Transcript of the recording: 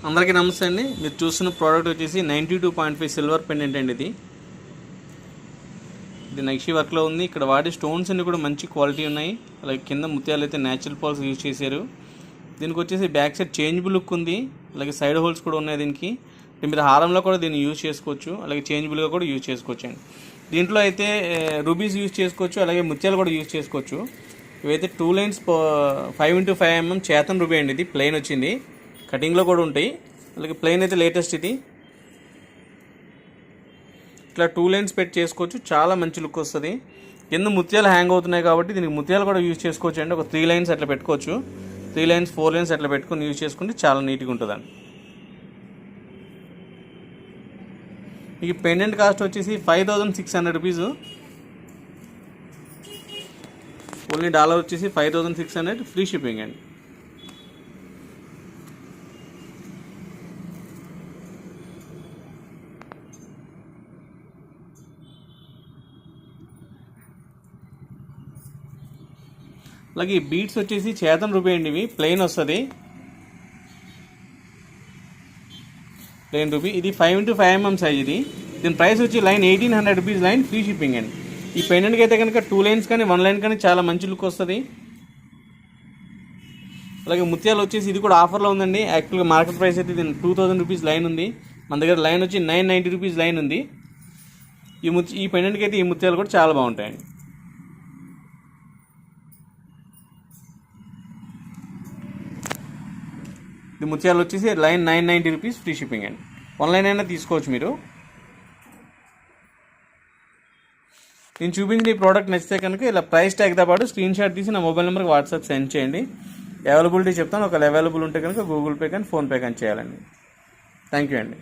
అందరికీ నమస్తే అండి. మీరు చూస్తున్న ప్రోడక్ట్ వచ్చేసి 92.5 సిల్వర్ పెండెంట్ అండి. ఇది నక్షి వర్క్లో ఉంది. ఇక్కడ వాడే స్టోన్స్ అన్ని కూడా మంచి క్వాలిటీ ఉన్నాయి. అలాగే కింద ముత్యాలు అయితే న్యాచురల్ పాల్స్ యూజ్ చేశారు. దీనికి వచ్చేసి బ్యాక్ సైడ్ చేంజబుల్ లుక్ ఉంది. అలాగే సైడ్ హోల్స్ కూడా ఉన్నాయి దీనికి. మీరు హారంలో కూడా దీన్ని యూజ్ చేసుకోవచ్చు. అలాగే చేంజబుల్గా కూడా యూజ్ చేసుకోవచ్చు అండి. దీంట్లో అయితే రూబీస్ యూజ్ చేసుకోవచ్చు, అలాగే ముత్యాలు కూడా యూజ్ చేసుకోవచ్చు. ఇవైతే 2 lines 5x5 mm Chetan ruby అండి. ఇది ప్లెయిన్ వచ్చింది, కటింగ్లో కూడా ఉంటాయి. అలాగే ప్లెయిన్ అయితే లేటెస్ట్ ఇది. ఇట్లా 2 లైన్స్ పెట్టి చేసుకోవచ్చు, చాలా మంచి లుక్ వస్తుంది. కింద ముత్యాలు హ్యాంగ్ అవుతున్నాయి కాబట్టి దీనికి ముత్యాలు కూడా యూజ్ చేసుకోవచ్చు అండి. ఒక 3 లైన్స్ అట్లా పెట్టుకోవచ్చు. 3 లైన్స్ 4 లైన్స్ అట్లా పెట్టుకొని యూజ్ చేసుకుంటే చాలా నీట్గా ఉంటుందండి. ఈ పెండెంట్ కాస్ట్ వచ్చేసి 5600 రూపీస్. ఓన్లీ డాలర్ వచ్చేసి 5600, ఫ్రీ షిప్పింగ్ అండి. అలాగే ఈ బీడ్స్ వచ్చేసి చేతన్ రూపీ అండి. ఇవి ప్లెయిన్ వస్తుంది, ప్లెయిన్ రూపీ. ఇది 5x5 mm సైజ్. ఇది దీని ప్రైస్ వచ్చి line 1800 rupees, line free shipping అండి. ఈ పెండెంట్కి అయితే కనుక 2 లైన్స్ కానీ 1 లైన్ కానీ చాలా మంచి లుక్ వస్తుంది. అలాగే ముత్యాలు వచ్చేసి ఇది కూడా ఆఫర్లో ఉందండి. యాక్చువల్గా మార్కెట్ ప్రైస్ అయితే దీని 2000 రూపీస్ లైన్ ఉంది. మన దగ్గర లైన్ వచ్చి 990 రూపీస్ లైన్ ఉంది. ఈ పెండెంట్కి అయితే ఈ ముత్యాలు కూడా చాలా బాగుంటాయండి. ఇది ముత్యాలు వచ్చేసి లైన్ 990 రూపీస్, ఫ్రీ షిప్పింగ్ అండి. 1 లైన్ అయినా తీసుకోవచ్చు మీరు. నేను చూపించిన ఈ ప్రోడక్ట్ నచ్చితే కనుక ఇలా ప్రైస్ ట్యాగ్తో పాటు స్క్రీన్ షాట్ తీసి నా మొబైల్ నెంబర్కి వాట్సాప్ సెండ్ చేయండి. అవైలబిలిటీ చెప్తాను. ఒకవేళ అవైలబుల్ ఉంటే కనుక గూగుల్ పే కానీ ఫోన్పే కానీ చేయాలండి. థ్యాంక్ యూ అండి.